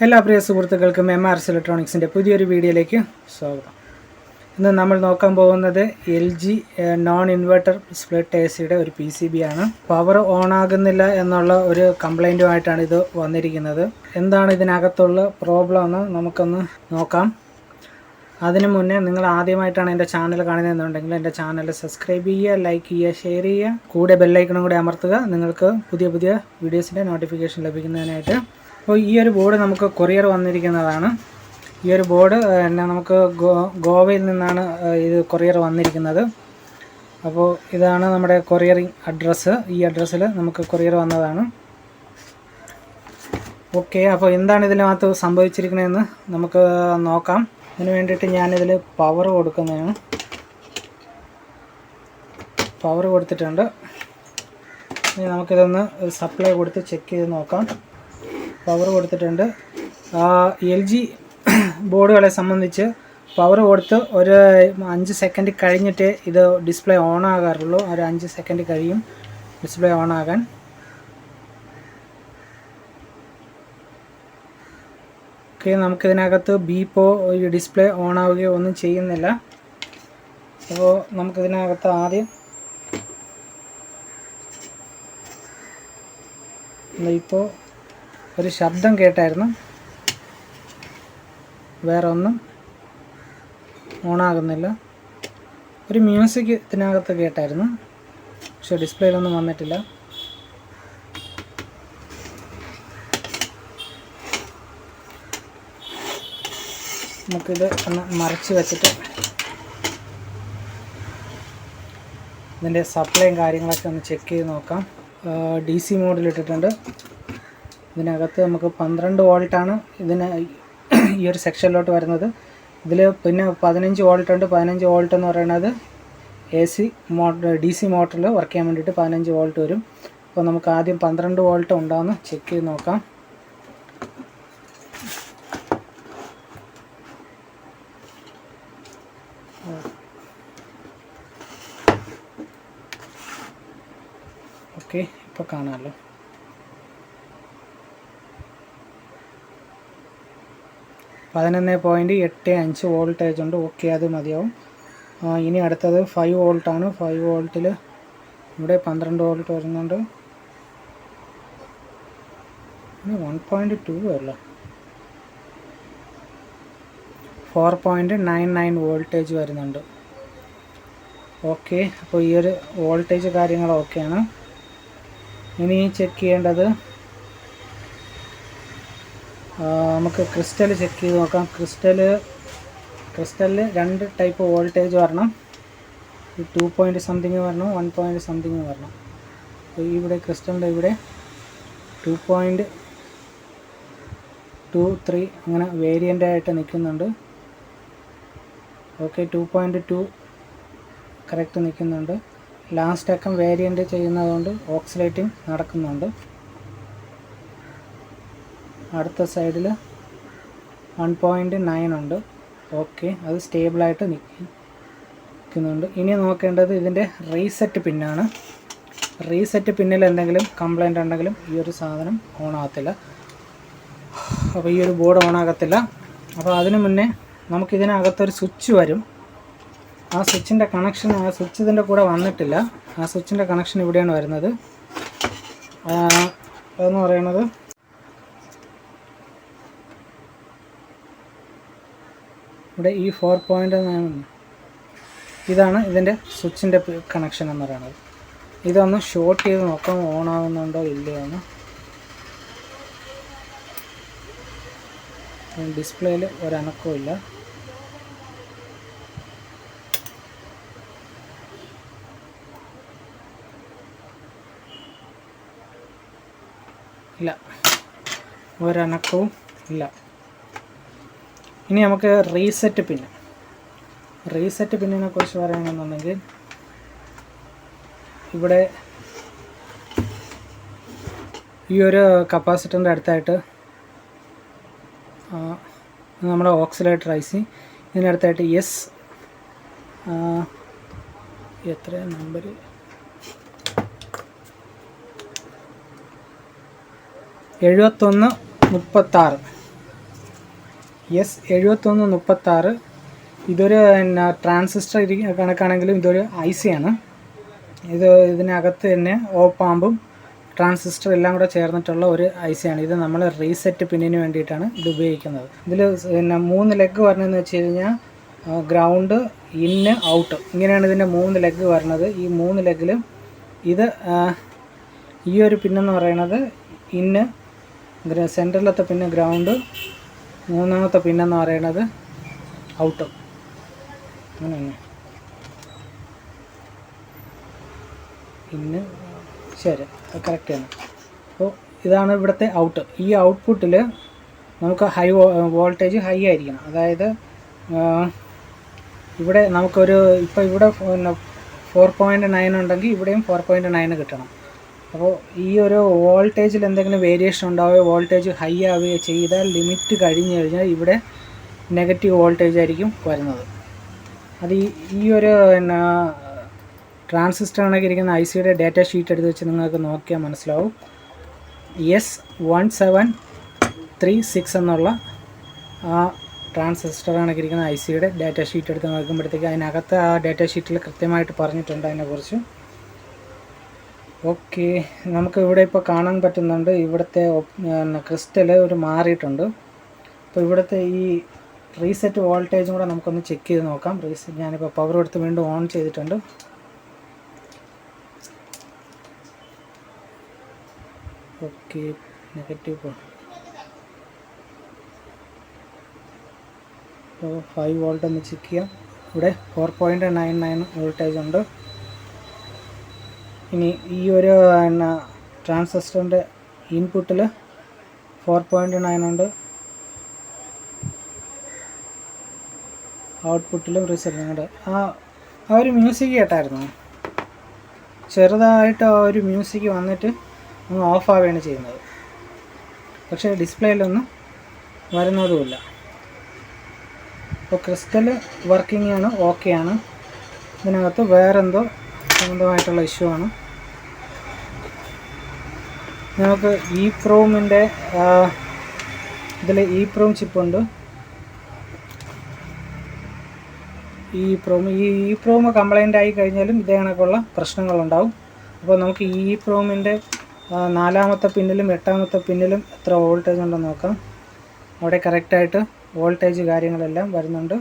എല്ലാ പ്രിയ സുഹൃത്തുക്കൾക്കും MRS ഇലക്ട്രോണിക്സിൻ്റെ പുതിയൊരു വീഡിയോയിലേക്ക് സ്വാഗതം. ഇന്ന് നമ്മൾ നോക്കാൻ പോകുന്നത് LG non inverter split AC ഒരു PCB ആണ്. പവർ ഓൺ ആകുന്നില്ല എന്നുള്ള ഒരു കംപ്ലൈൻറ്റുമായിട്ടാണ് ഇത് വന്നിരിക്കുന്നത്. എന്താണ് ഇതിനകത്തുള്ള പ്രോബ്ലം എന്ന് നമുക്കൊന്ന് നോക്കാം. അതിനു മുന്നേ നിങ്ങൾ ആദ്യമായിട്ടാണ് എൻ്റെ ചാനൽ കാണുന്നതെന്നുണ്ടെങ്കിൽ എൻ്റെ ചാനൽ സബ്സ്ക്രൈബ് ചെയ്യുക, ലൈക്ക് ചെയ്യുക, ഷെയർ ചെയ്യുക, കൂടെ ബെല്ലൈക്കണും കൂടെ അമർത്തുക. നിങ്ങൾക്ക് പുതിയ വീഡിയോസിൻ്റെ നോട്ടിഫിക്കേഷൻ ലഭിക്കുന്നതിനായിട്ട്. അപ്പോൾ ഈ ഒരു ബോർഡ് നമുക്ക് കൊറിയർ വന്നിരിക്കുന്നതാണ്. ഈ ഒരു ബോർഡ് നമുക്ക് ഗോവയിൽ നിന്നാണ് ഇത് കൊറിയർ വന്നിരിക്കുന്നത്. അപ്പോൾ ഇതാണ് നമ്മുടെ കൊറിയറിങ് അഡ്രസ്സ്. ഈ അഡ്രസ്സിൽ നമുക്ക് കൊറിയർ വന്നതാണ്. ഓക്കെ, അപ്പോൾ എന്താണ് ഇതിനകത്ത് സംഭവിച്ചിരിക്കുന്നതെന്ന് നമുക്ക് നോക്കാം. അതിന് വേണ്ടിയിട്ട് ഞാനിതിൽ പവർ കൊടുക്കുന്നതാണ്. പവർ കൊടുത്തിട്ടുണ്ട്. ഇനി നമുക്കിതൊന്ന് സപ്ലൈ കൊടുത്ത് ചെക്ക് ചെയ്ത് നോക്കാം. പവർ കൊടുത്തിട്ടുണ്ട്. LG ബോർഡുകളെ സംബന്ധിച്ച് പവർ കൊടുത്ത് ഒരു 5 സെക്കൻഡ് കഴിഞ്ഞിട്ട് ഇത് ഡിസ്പ്ലേ ഓൺ ആകാറുള്ളൂ. ഒരു 5 സെക്കൻഡ് കഴിയും ഡിസ്പ്ലേ ഓൺ ആകാൻ. ഓക്കെ, നമുക്കിതിനകത്ത് ബീപ്പോ ഈ ഡിസ്പ്ലേ ഓൺ ആവുകയോ ഒന്നും ചെയ്യുന്നില്ല. അപ്പോൾ നമുക്കിതിനകത്ത് ആദ്യം ഇപ്പോൾ ഒരു ശബ്ദം കേട്ടായിരുന്നു, വേറെ ഒന്നും ഓണാകുന്നില്ല. ഒരു മ്യൂസിക് ഇതിനകത്ത് കേട്ടായിരുന്നു, പക്ഷെ ഡിസ്പ്ലേയിലൊന്നും വന്നിട്ടില്ല. നമുക്കിത് ഒന്ന് മറച്ച് വെച്ചിട്ട് ഇതിൻ്റെ സപ്ലൈയും കാര്യങ്ങളൊക്കെ ഒന്ന് ചെക്ക് ചെയ്ത് നോക്കാം. DC മോഡിലിട്ടിട്ടുണ്ട്. ഇതിനകത്ത് നമുക്ക് 12 വോൾട്ടാണ് ഇതിന് ഈ ഒരു സെക്ഷനിലോട്ട് വരുന്നത്. ഇതിൽ പിന്നെ 15 വോൾട്ട് ഉണ്ട്. 15 വോൾട്ട് എന്ന് പറയുന്നത് DC മോട്ടറിൽ വർക്ക് ചെയ്യാൻ വേണ്ടിയിട്ട് 15 വോൾട്ട് വരും. അപ്പോൾ നമുക്ക് ആദ്യം 12 വോൾട്ട് ഉണ്ടാകുന്ന ചെക്ക് ചെയ്ത് നോക്കാം. ഓക്കെ, ഇപ്പോൾ കാണാമല്ലോ. .85 വോൾട്ടേജ് ഉണ്ട്. ഓക്കെ, അത് മതിയാവും. ഇനി അടുത്തത് 5 വോൾട്ടാണ്. 5 വോൾട്ടിൽ ഇവിടെ 12 വോൾട്ട് വരുന്നുണ്ട്. 1.2 അല്ല, 4.99 വോൾട്ടേജ് വരുന്നുണ്ട്. ഓക്കെ, അപ്പോൾ ഈ ഒരു വോൾട്ടേജ് കാര്യങ്ങൾ ഓക്കെയാണ്. ഇനി ചെക്ക് ചെയ്യേണ്ടത് നമുക്ക് ക്രിസ്റ്റൽ ചെക്ക് ചെയ്ത് നോക്കാം. ക്രിസ്റ്റലിൽ 2 ടൈപ്പ് വോൾട്ടേജ് വരണം. 2 പോയിൻറ്റ് സംതിങ് വരണം, 1 പോയിൻറ്റ് സംതിങ് വരണം. അപ്പോൾ ഇവിടെ ക്രിസ്റ്റലിൻ്റെ ഇവിടെ 2.23 അങ്ങനെ വേരിയൻ്റ് ആയിട്ട് നിൽക്കുന്നുണ്ട്. ഓക്കെ, 2.2 കറക്റ്റ് നിൽക്കുന്നുണ്ട്. ലാസ്റ്റ് അക്കം വേരിയൻ്റ് ചെയ്യുന്നതുകൊണ്ട് ഓക്സിലേറ്റിംഗ് നടക്കുന്നുണ്ട്. അടുത്ത സൈഡിൽ 1.9 ഉണ്ട്. ഓക്കെ, അത് സ്റ്റേബിളായിട്ട് നിൽക്കുന്നുണ്ട്. ഇനി നോക്കേണ്ടത് ഇതിൻ്റെ റീസെറ്റ് പിന്നാണ്. റീസെറ്റ് പിന്നിൽ എന്തെങ്കിലും കംപ്ലൈൻ്റ് ഉണ്ടെങ്കിലും ഈ ഒരു സാധനം ഓണാകത്തില്ല. അപ്പോൾ ഈ ഒരു ബോർഡ് ഓണാകത്തില്ല. അപ്പോൾ അതിനു മുന്നേ നമുക്കിതിനകത്തൊരു സ്വിച്ച് വരും. ആ സ്വിച്ചിൻ്റെ കണക്ഷൻ, ആ സ്വിച്ച് ഇതിൻ്റെ കൂടെ വന്നിട്ടില്ല. ആ സ്വിച്ചിൻ്റെ കണക്ഷൻ ഇവിടെയാണ് വരുന്നത്. അതെന്ന് പറയുന്നത് ഇവിടെ ഈ 4.9 ഇതാണ് ഇതിൻ്റെ സ്വിച്ചിൻ്റെ കണക്ഷൻ എന്ന് പറയുന്നത്. ഇതൊന്ന് ഷോർട്ട് ചെയ്ത് നോക്കാം, ഓൺ ആകുന്നുണ്ടോ ഇല്ലയോ എന്ന്. ഡിസ്പ്ലേയിൽ ഒരനക്കവും ഇല്ല. ഒരനക്കവും ഇല്ല. ഇനി നമുക്ക് റീസെറ്റ് പിന്നിനെ കുറിച്ച് പറയുകയാണെന്നുണ്ടെങ്കിൽ ഇവിടെ ഈ ഒരു കപ്പാസിറ്ററിൻ്റെ അടുത്തായിട്ട് നമ്മുടെ ഓക്സിലേറ്റർ IC ഇതിനടുത്തായിട്ട് എത്ര നമ്പർ .7136 S7136. ഇതൊരു ട്രാൻസിസ്റ്റർ കണക്കാണെങ്കിലും ഇതൊരു IC ആണ്. ഇതിനകത്ത് തന്നെ ഓപ്പാമ്പും ട്രാൻസിസ്റ്റർ എല്ലാം കൂടെ ചേർന്നിട്ടുള്ള ഒരു IC ആണ്. ഇത് നമ്മൾ റീസെറ്റ് പിന്നിന് വേണ്ടിയിട്ടാണ് ഇത് ഉപയോഗിക്കുന്നത്. ഇതിൽ 3 ലെഗ് വരണമെന്ന് വെച്ച് കഴിഞ്ഞാൽ ഗ്രൗണ്ട്, ഇന്ന്, ഔട്ട്, ഇങ്ങനെയാണ് ഇതിൻ്റെ 3 ലെഗ് വരുന്നത്. ഈ 3 ലെഗിലും ഇത് ഈ ഒരു പിന്നെന്ന് പറയുന്നത് ഇന്ന്, സെൻറ്ററിലത്തെ പിന്നെ ഗ്രൗണ്ട്, മൂന്നാമത്തെ പിന്നെന്ന് പറയുന്നത് ഔട്ട്. അങ്ങനെ ഇന്ന് ശരി, അത് കറക്റ്റാണ്. അപ്പോൾ ഇതാണ് ഇവിടുത്തെ ഔട്ട്. ഈ ഔട്ട്പുട്ടിൽ നമുക്ക് വോൾട്ടേജ് ഹൈ ആയിരിക്കണം. അതായത് ഇവിടെ നമുക്കൊരു ഇപ്പോൾ ഇവിടെ 4.9 ഉണ്ടെങ്കിൽ ഇവിടെയും 4.9 കിട്ടണം. അപ്പോൾ ഈ ഒരു വോൾട്ടേജിൽ എന്തെങ്കിലും വേരിയേഷൻ ഉണ്ടാവുകയോ വോൾട്ടേജ് ഹൈ ആവുകയോ ചെയ്താൽ ലിമിറ്റ് കഴിഞ്ഞ് കഴിഞ്ഞാൽ ഇവിടെ നെഗറ്റീവ് വോൾട്ടേജ് ആയിരിക്കും വരുന്നത്. അത് ഈ ഒരു ട്രാൻസിസ്റ്റർ കണക്കിരിക്കുന്ന ICയുടെ ഡാറ്റ ഷീറ്റ് എടുത്ത് വെച്ച് നിങ്ങൾക്ക് നോക്കിയാൽ മനസ്സിലാവും. S1736 എന്നുള്ള ആ ട്രാൻസിസ്റ്റർ കണക്കിരിക്കുന്ന ICയുടെ ഡാറ്റ ഷീറ്റ് എടുത്ത് നോക്കുമ്പോഴത്തേക്ക് അതിനകത്ത് ആ ഡാറ്റ ഷീറ്റിൽ കൃത്യമായിട്ട് പറഞ്ഞിട്ടുണ്ട് അതിനെക്കുറിച്ച്. ഓക്കെ, നമുക്ക് ഇവിടെ ഇപ്പോൾ കാണാൻ പറ്റുന്നുണ്ട് ഇവിടുത്തെ ക്രിസ്റ്റൽ ഒരു മാറിയിട്ടുണ്ട്. അപ്പോൾ ഇവിടുത്തെ ഈ റീസെറ്റ് വോൾട്ടേജും കൂടെ നമുക്കൊന്ന് ചെക്ക് ചെയ്ത് നോക്കാം. റീസെറ്റ് ഞാനിപ്പോൾ പവർ എടുത്ത് വീണ്ടും ഓൺ ചെയ്തിട്ടുണ്ട്. ഓക്കെ, നെഗറ്റീവ് 5 വോൾട്ട് ഒന്ന് ചെക്ക് ചെയ്യാം. ഇവിടെ 4.99 വോൾട്ടേജ് ഉണ്ട്. ഇനി ഈ ഒരു ട്രാൻസിസ്റ്ററിൻ്റെ ഇൻപുട്ടിൽ 4.9 ഉണ്ട്, ഔട്ട്പുട്ടിലും റിസൾട്ട്. ആ ഒരു മ്യൂസിക് കേട്ടായിരുന്നു, ചെറുതായിട്ട് ആ ഒരു മ്യൂസിക് വന്നിട്ട് ഒന്ന് ഓഫ് ആവുകയാണ് ചെയ്യുന്നത്. പക്ഷേ ഡിസ്പ്ലേയിലൊന്നും വരുന്നതുമില്ല. അപ്പോൾ ക്രിസ്റ്റൽ വർക്കിംഗ് ആണ്, ഓക്കെ ആണ്. ഇതിനകത്ത് വേറെന്തോ സംബന്ധമായിട്ടുള്ള ഇഷ്യൂ ആണ്. നമുക്ക് EEPROMൻ്റെ ഇതിൽ EEPROM ചിപ്പുണ്ട്. EEPROM കംപ്ലൈൻ്റ് ആയി കഴിഞ്ഞാലും ഇതേ കണക്കുള്ള പ്രശ്നങ്ങളുണ്ടാവും. അപ്പോൾ നമുക്ക് EEPROMൻ്റെ 4ാമത്തെ പിന്നിലും 8ാമത്തെ പിന്നിലും എത്ര വോൾട്ടേജ് ഉണ്ടെന്ന് നോക്കാം. അവിടെ കറക്റ്റായിട്ട് വോൾട്ടേജ് കാര്യങ്ങളെല്ലാം വരുന്നുണ്ട്.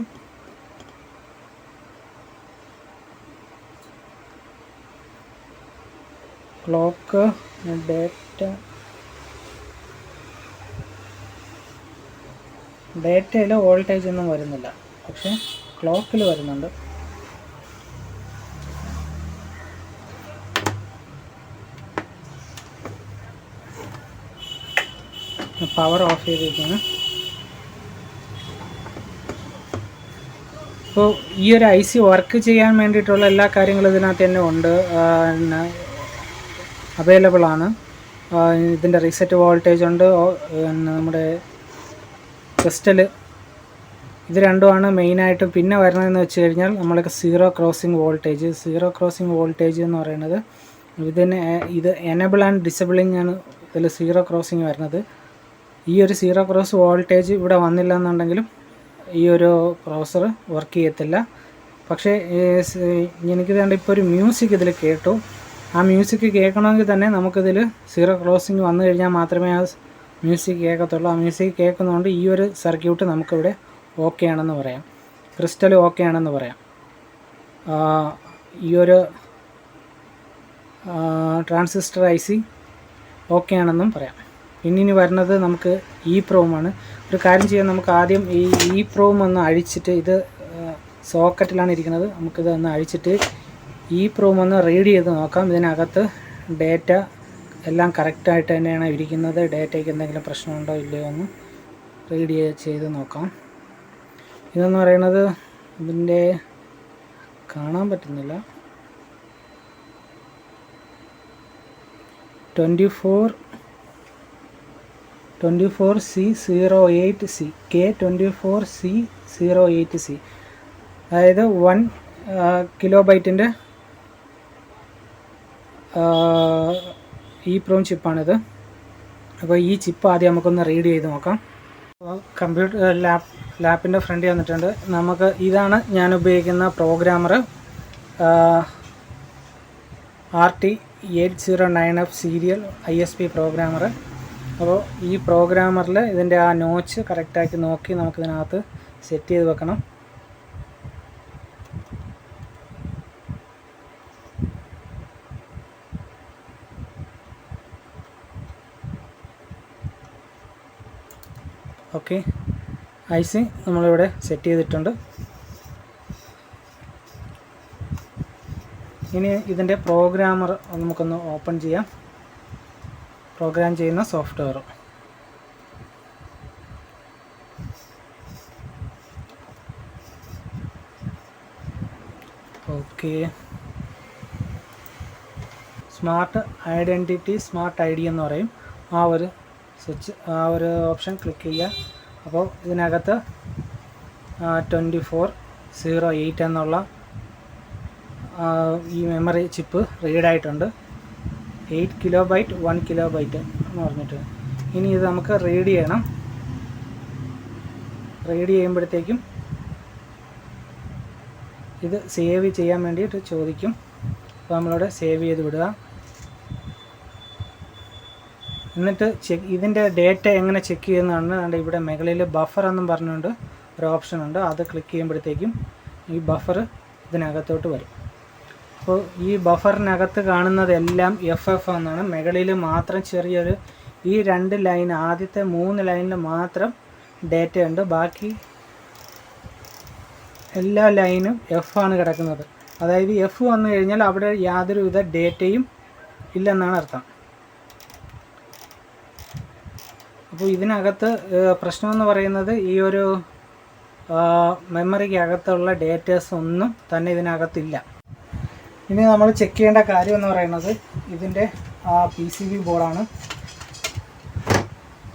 ക്ലോക്ക് ഡേറ്റയിൽ വോൾട്ടേജ് ഒന്നും വരുന്നില്ല, പക്ഷേ ക്ലോക്കിൽ വരുന്നുണ്ട്. പവർ ഓഫ് ചെയ്തിരിക്കുന്നു. അപ്പോൾ ഈ ഒരു IC വർക്ക് ചെയ്യാൻ വേണ്ടിയിട്ടുള്ള എല്ലാ കാര്യങ്ങളും ഇതിനകത്ത് തന്നെ ഉണ്ട്, അവൈലബിൾ ആണ്. ഇതിൻ്റെ റീസെറ്റ് വോൾട്ടേജ് ഉണ്ട്, നമ്മുടെ ക്രിസ്റ്റൽ, ഇത് രണ്ടുമാണ് മെയിനായിട്ടും. പിന്നെ വരുന്നതെന്ന് വെച്ച് കഴിഞ്ഞാൽ നമ്മൾക്ക് സീറോ ക്രോസിംഗ് വോൾട്ടേജ് എന്ന് പറയുന്നത് ഇത് എനബിൾ ആൻഡ് ഡിസബിളിംഗ് ആണ്. ഇതിൽ സീറോ ക്രോസിംഗ് വരുന്നത്. ഈ ഒരു സീറോ ക്രോസ് വോൾട്ടേജ് ഇവിടെ വന്നില്ല എന്നുണ്ടെങ്കിലും ഈ ഒരു പ്രോസസ്സർ വർക്ക് ചെയ്യത്തില്ല. പക്ഷേ എനിക്ക് വേണ്ട ഇപ്പോൾ ഒരു മ്യൂസിക് ഇതിൽ കേട്ടു. ആ മ്യൂസിക് കേൾക്കണമെങ്കിൽ തന്നെ നമുക്കിതിൽ സീറോ ക്രോസിംഗ് വന്നു കഴിഞ്ഞാൽ മാത്രമേ ആ മ്യൂസിക് കേൾക്കത്തുള്ളൂ. ആ മ്യൂസിക് കേൾക്കുന്നതുകൊണ്ട് ഈ ഒരു സർക്യൂട്ട് നമുക്കിവിടെ ഓക്കെ ആണെന്ന് പറയാം. ക്രിസ്റ്റൽ ഓക്കെ ആണെന്ന് പറയാം. ഈ ഒരു ട്രാൻസിസ്റ്റർ IC ഓക്കെ ആണെന്നും പറയാം. ഇനി വരുന്നത് നമുക്ക് EEPROM ആണ്. ഒരു കാര്യം ചെയ്യാൻ, നമുക്ക് ആദ്യം ഈ EEPROM ഒന്ന് അഴിച്ചിട്ട്, ഇത് സോക്കറ്റിലാണ് ഇരിക്കുന്നത്, നമുക്കിത് ഒന്ന് അഴിച്ചിട്ട് EEPROM ഒന്ന് റീഡ് ചെയ്ത് നോക്കാം. ഇതിനകത്ത് ഡേറ്റ എല്ലാം കറക്റ്റായിട്ട് തന്നെയാണ് ഇരിക്കുന്നത്. ഡേറ്റയ്ക്ക് എന്തെങ്കിലും പ്രശ്നമുണ്ടോ ഇല്ലയോ എന്ന് റീഡ് ചെയ്ത് നോക്കാം. ഇതെന്ന് പറയുന്നത് ഇതിൻ്റെ കാണാൻ പറ്റുന്നില്ല, 24C08C K24C08C, അതായത് 1 കിലോബൈറ്റിൻ്റെ EEPROM ചിപ്പാണിത്. അപ്പോൾ ഈ ചിപ്പ് ആദ്യം നമുക്കൊന്ന് റീഡ് ചെയ്ത് നോക്കാം. കമ്പ്യൂട്ടർ ലാപ്പിൻ്റെ ഫ്രണ്ടിൽ വന്നിട്ടുണ്ട്. നമുക്ക് ഇതാണ് ഞാൻ ഉപയോഗിക്കുന്ന programmer, RT809F serial ISP programmer. അപ്പോൾ ഈ പ്രോഗ്രാമറിൽ ഇതിൻ്റെ ആ നോച്ച് കറക്റ്റാക്കി നോക്കി നമുക്കിതിനകത്ത് സെറ്റ് ചെയ്ത് വെക്കണം. ഓക്കെ, IC നമ്മളിവിടെ സെറ്റ് ചെയ്തിട്ടുണ്ട്. ഇനി ഇതിൻ്റെ പ്രോഗ്രാമർ നമുക്കൊന്ന് ഓപ്പൺ ചെയ്യാം. പ്രോഗ്രാം ചെയ്യുന്ന software. Okay, smart identity, smart ID എന്ന് പറയും. ആ ഒരു ഓപ്ഷൻ ക്ലിക്ക് ചെയ്യുക. അപ്പോൾ ഇതിനകത്ത് 2408 എന്നുള്ള ഈ മെമ്മറി ചിപ്പ് റീഡായിട്ടുണ്ട്. 8 KB 1 KB എന്ന് പറഞ്ഞിട്ട്. ഇനി ഇത് നമുക്ക് റീഡ് ചെയ്യണം. റീഡ് ചെയ്യുമ്പോഴത്തേക്കും ഇത് സേവ് ചെയ്യാൻ വേണ്ടിയിട്ട് ചോദിക്കും. അപ്പോൾ നമ്മളിവിടെ സേവ് ചെയ്ത് വിടുക. എന്നിട്ട് ഇതിൻ്റെ ഡേറ്റ എങ്ങനെ ചെക്ക് ചെയ്യുന്നതാണ് ഇവിടെ മുകളിൽ ബഫർ എന്നും പറഞ്ഞുകൊണ്ട് ഒരു ഓപ്ഷൻ ഉണ്ട്. അത് ക്ലിക്ക് ചെയ്യുമ്പോഴത്തേക്കും ഈ ബഫർ ഇതിനകത്തോട്ട് വരും. അപ്പോൾ ഈ ബഫറിനകത്ത് കാണുന്നതെല്ലാം FF എന്നാണ്. മുകളിൽ മാത്രം ചെറിയൊരു ഈ 2 ലൈൻ, ആദ്യത്തെ 3 ലൈനിൽ മാത്രം ഡേറ്റ ഉണ്ട്. ബാക്കി എല്ലാ ലൈനും F ആണ് കിടക്കുന്നത്. അതായത് F വന്നു കഴിഞ്ഞാൽ അവിടെ യാതൊരുവിധ ഡേറ്റയും ഇല്ലെന്നാണ് അർത്ഥം. അപ്പോൾ ഇതിനകത്ത് പ്രശ്നമെന്ന് പറയുന്നത് ഈ ഒരു മെമ്മറിക്കകത്തുള്ള ഡേറ്റാസ് ഒന്നും തന്നെ ഇതിനകത്തില്ല. ഇനി നമ്മൾ ചെക്ക് ചെയ്യേണ്ട കാര്യം എന്ന് പറയുന്നത് ഇതിൻ്റെ PCB ബോർഡാണ്.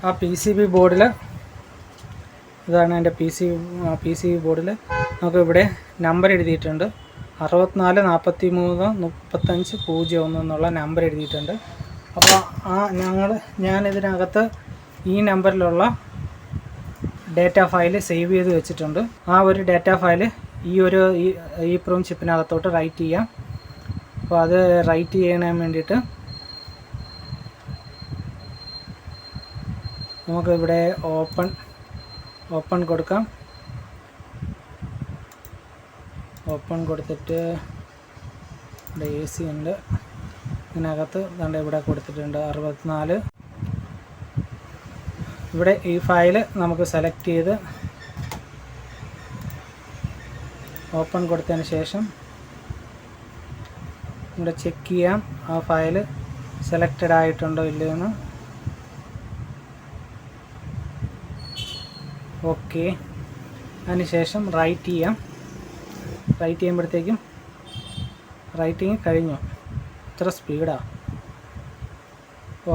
ആ PCB ബോർഡിൽ ഇതാണ് എൻ്റെ PCB ബോർഡിൽ നമുക്കിവിടെ നമ്പർ എഴുതിയിട്ടുണ്ട്. 64433501 എന്നുള്ള നമ്പർ എഴുതിയിട്ടുണ്ട്. അപ്പോൾ ഞാനിതിനകത്ത് ഈ നമ്പറിലുള്ള ഡേറ്റ ഫയൽ സേവ് ചെയ്ത് വെച്ചിട്ടുണ്ട്. ആ ഒരു ഡേറ്റ ഫയൽ ഈ EEPROM ചിപ്പിനകത്തോട്ട് റൈറ്റ് ചെയ്യാം. അപ്പോൾ അത് റൈറ്റ് ചെയ്യാൻ വേണ്ടിയിട്ട് നമുക്കിവിടെ ഓപ്പൺ കൊടുക്കാം. ഓപ്പൺ കൊടുത്തിട്ട് ഇവിടെ AC ഉണ്ട്. ഇതിനകത്ത് ഇവിടെ കൊടുത്തിട്ടുണ്ട് 64. ഇവിടെ ഈ ഫയൽ നമുക്ക് സെലക്ട് ചെയ്ത് ഓപ്പൺ കൊടുത്തതിന് ശേഷം ഇവിടെ ചെക്ക് ചെയ്യാം ആ ഫയൽ സെലക്റ്റഡ് ആയിട്ടുണ്ടോ ഇല്ലയോ എന്ന്. ഓക്കെ, അതിനുശേഷം റൈറ്റ് ചെയ്യാം. റൈറ്റ് ചെയ്യുമ്പോഴത്തേക്കും റൈറ്റിങ് കഴിഞ്ഞു. ഇത്ര സ്പീഡാണ്.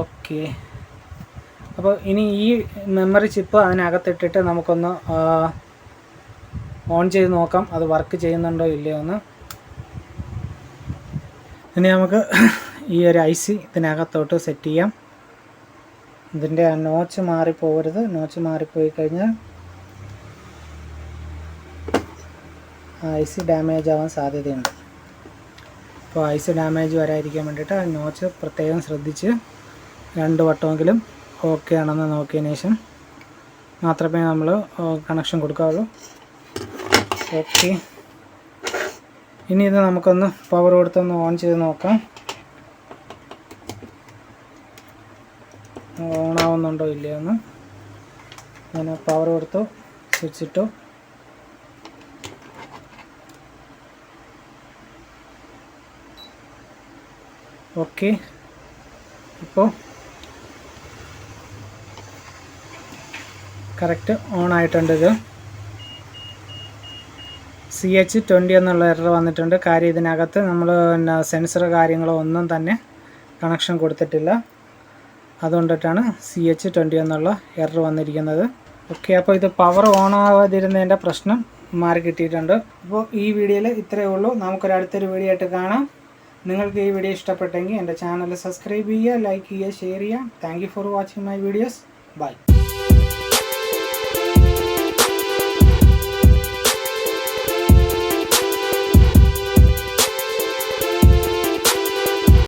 ഓക്കെ, അപ്പോൾ ഇനി ഈ മെമ്മറി ചിപ്പ് അതിനകത്തിട്ടിട്ട് നമുക്കൊന്ന് ഓൺ ചെയ്ത് നോക്കാം അത് വർക്ക് ചെയ്യുന്നുണ്ടോ ഇല്ലയോ എന്ന്. ഇനി നമുക്ക് ഈ ഒരു IC ഇതിനകത്തോട്ട് സെറ്റ് ചെയ്യാം. ഇതിൻ്റെ നോച്ച് മാറിപ്പോകരുത്. നോച്ച് മാറിപ്പോയി കഴിഞ്ഞാൽ IC ഡാമേജ് ആവാൻ സാധ്യതയുണ്ട്. അപ്പോൾ IC ഡാമേജ് വരാതിരിക്കാൻ വേണ്ടിയിട്ട് ആ നോച്ച് പ്രത്യേകം ശ്രദ്ധിച്ച് 2 വട്ടമെങ്കിലും ഓക്കെ ആണെന്ന് നോക്കിയതിന് ശേഷം മാത്രമേ നമ്മൾ കണക്ഷൻ കൊടുക്കാവുള്ളൂ. ഓക്കെ, ഇനി ഇത് നമുക്കൊന്ന് പവർ കൊടുത്തൊന്ന് ഓൺ ചെയ്ത് നോക്കാം. ഓണാവുന്നുണ്ടോ ഇല്ലയോ എന്ന്. ഞാൻ പവർ കൊടുത്തു, സ്വിച്ച് ഇട്ടു. ഓക്കെ, ഇപ്പോൾ കറക്റ്റ് ഓൺ ആയിട്ടുണ്ട്. ഇത് CH20 എന്നുള്ള എറർ വന്നിട്ടുണ്ട്. കാര്യം ഇതിനകത്ത് നമ്മൾ സെൻസർ കാര്യങ്ങളോ ഒന്നും തന്നെ കണക്ഷൻ കൊടുത്തിട്ടില്ല. അതുകൊണ്ടിട്ടാണ് CH20 എന്നുള്ള എറർ വന്നിരിക്കുന്നത്. ഓക്കെ, അപ്പോൾ ഇത് പവർ ഓൺ ആവാതിരുന്നതിൻ്റെ പ്രശ്നം മാറി കിട്ടിയിട്ടുണ്ട്. അപ്പോൾ ഈ വീഡിയോയിൽ ഇത്രയേ ഉള്ളൂ. നമുക്കൊരടുത്തൊരു വീഡിയോ ആയിട്ട് കാണാം. നിങ്ങൾക്ക് ഈ വീഡിയോ ഇഷ്ടപ്പെട്ടെങ്കിൽ എൻ്റെ ചാനൽ സബ്സ്ക്രൈബ് ചെയ്യുക, ലൈക്ക് ചെയ്യുക, ഷെയർ ചെയ്യുക. Thank you for watching my videos. By.